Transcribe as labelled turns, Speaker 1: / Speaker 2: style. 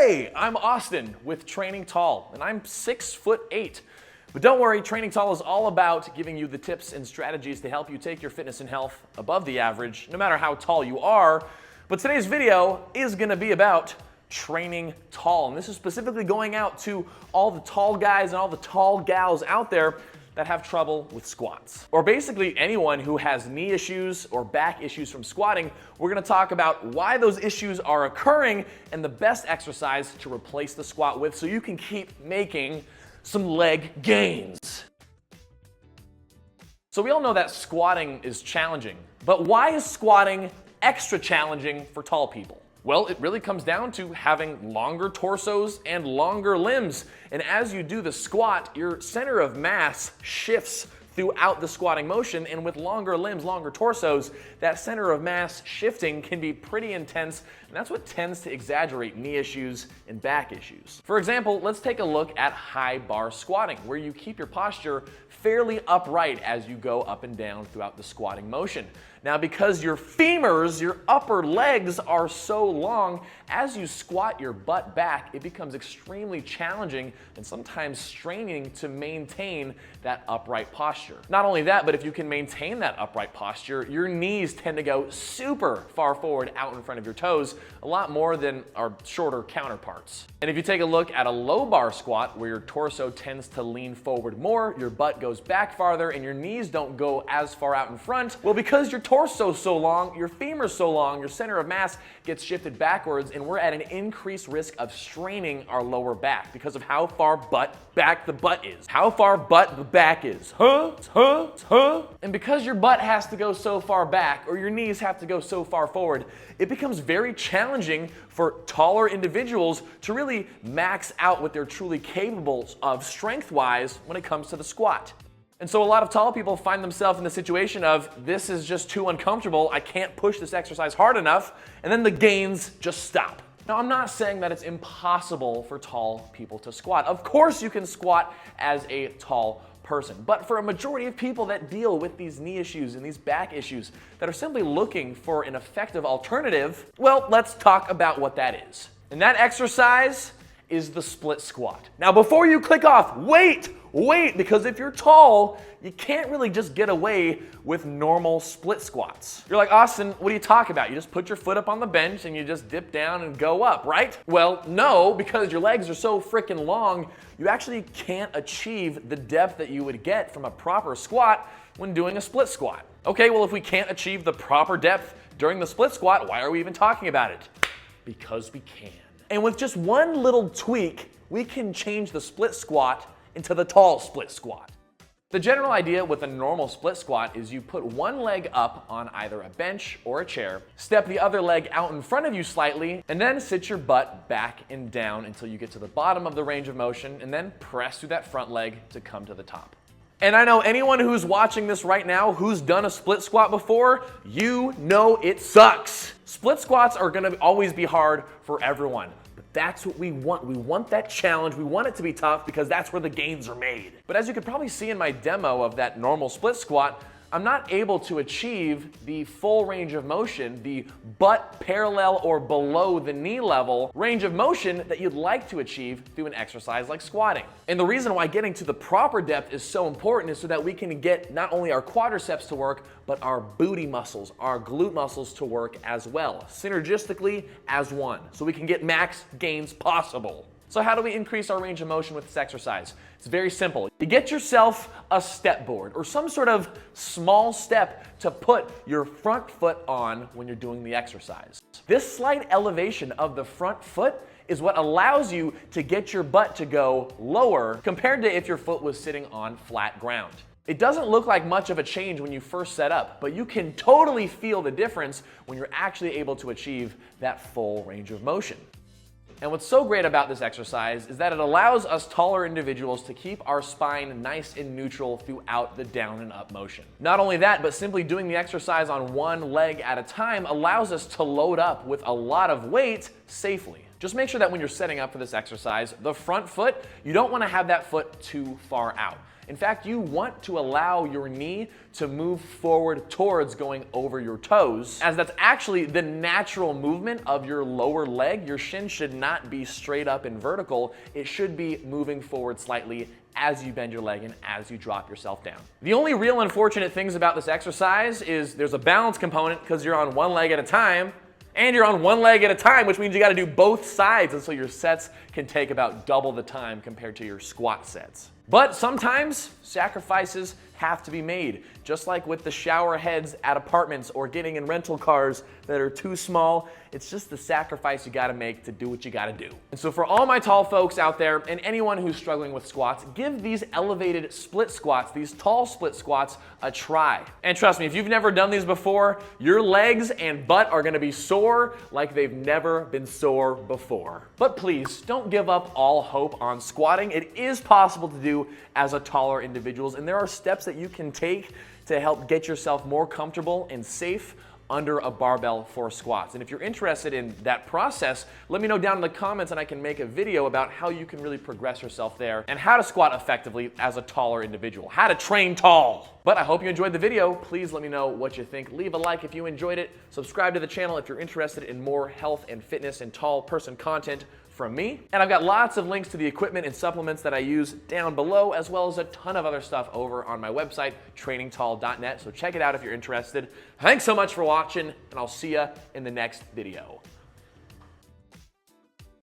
Speaker 1: Hey, I'm Austin with Training Tall, and I'm 6'8". But don't worry, Training Tall is all about giving you the tips and strategies to help you take your fitness and health above the average, no matter how tall you are. But today's video is gonna be about training tall, and this is specifically going out to all the tall guys and all the tall gals out there that have trouble with squats. Or basically anyone who has knee issues or back issues from squatting. We're gonna talk about why those issues are occurring and the best exercise to replace the squat with so you can keep making some leg gains. So we all know that squatting is challenging, but why is squatting extra challenging for tall people? Well, it really comes down to having longer torsos and longer limbs. And as you do the squat, your center of mass shifts throughout the squatting motion, and with longer limbs, longer torsos, that center of mass shifting can be pretty intense, and that's what tends to exaggerate knee issues and back issues. For example, let's take a look at high bar squatting, where you keep your posture fairly upright as you go up and down throughout the squatting motion. Now, because your femurs, your upper legs, are so long, as you squat your butt back, it becomes extremely challenging and sometimes straining to maintain that upright posture. Not only that, but if you can maintain that upright posture, your knees tend to go super far forward out in front of your toes, a lot more than our shorter counterparts. And if you take a look at a low bar squat, where your torso tends to lean forward more, your butt goes back farther, and your knees don't go as far out in front, well, because your torso's so long, your femur's so long, your center of mass gets shifted backwards, and we're at an increased risk of straining our lower back because of how far back the butt is. How far butt the back is. And because your butt has to go so far back, or your knees have to go so far forward, it becomes very challenging for taller individuals to really max out what they're truly capable of strength-wise when it comes to the squat. And so a lot of tall people find themselves in the situation of, this is just too uncomfortable, I can't push this exercise hard enough, and then the gains just stop. Now, I'm not saying that it's impossible for tall people to squat. Of course you can squat as a tall person, but for a majority of people that deal with these knee issues and these back issues that are simply looking for an effective alternative, well, let's talk about what that is. And that exercise is the split squat. Now, before you click off, wait, because if you're tall, you can't really just get away with normal split squats. You're like, Austin, what are you talking about? You just put your foot up on the bench and you just dip down and go up, right? Well, no, because your legs are so freaking long, you actually can't achieve the depth that you would get from a proper squat when doing a split squat. Okay, well, if we can't achieve the proper depth during the split squat, why are we even talking about it? Because we can. And with just one little tweak, we can change the split squat into the tall split squat. The general idea with a normal split squat is you put one leg up on either a bench or a chair, step the other leg out in front of you slightly, and then sit your butt back and down until you get to the bottom of the range of motion, and then press through that front leg to come to the top. And I know anyone who's watching this right now who's done a split squat before, you know it sucks. Split squats are gonna always be hard for everyone. That's what we want. We want that challenge. We want it to be tough because that's where the gains are made. But as you could probably see in my demo of that normal split squat, I'm not able to achieve the full range of motion, the butt parallel or below the knee level range of motion that you'd like to achieve through an exercise like squatting. And the reason why getting to the proper depth is so important is so that we can get not only our quadriceps to work, but our booty muscles, our glute muscles to work as well, synergistically as one, so we can get max gains possible. So how do we increase our range of motion with this exercise? It's very simple. You get yourself a step board or some sort of small step to put your front foot on when you're doing the exercise. This slight elevation of the front foot is what allows you to get your butt to go lower compared to if your foot was sitting on flat ground. It doesn't look like much of a change when you first set up, but you can totally feel the difference when you're actually able to achieve that full range of motion. And what's so great about this exercise is that it allows us taller individuals to keep our spine nice and neutral throughout the down and up motion. Not only that, but simply doing the exercise on one leg at a time allows us to load up with a lot of weight safely. Just make sure that when you're setting up for this exercise, the front foot, you don't want to have that foot too far out. In fact, you want to allow your knee to move forward towards going over your toes, as that's actually the natural movement of your lower leg. Your shin should not be straight up and vertical. It should be moving forward slightly as you bend your leg and as you drop yourself down. The only real unfortunate things about this exercise is there's a balance component because you're on one leg at a time, and you're on one leg at a time, which means you gotta do both sides, and so your sets can take about double the time compared to your squat sets. But sometimes sacrifices have to be made, just like with the shower heads at apartments or getting in rental cars that are too small. It's just the sacrifice you gotta make to do what you gotta do. And so for all my tall folks out there and anyone who's struggling with squats, give these elevated split squats, these tall split squats, a try. And trust me, if you've never done these before, your legs and butt are gonna be sore like they've never been sore before. But please, don't give up all hope on squatting. It is possible to do as a taller individuals, and there are steps that you can take to help get yourself more comfortable and safe under a barbell for squats. And if you're interested in that process, let me know down in the comments and I can make a video about how you can really progress yourself there and how to squat effectively as a taller individual, how to train tall. But I hope you enjoyed the video. Please let me know what you think. Leave a like if you enjoyed it. Subscribe to the channel if you're interested in more health and fitness and tall person content from me. And I've got lots of links to the equipment and supplements that I use down below, as well as a ton of other stuff over on my website, trainingtall.net. So check it out if you're interested. Thanks so much for watching, and I'll see you in the next video.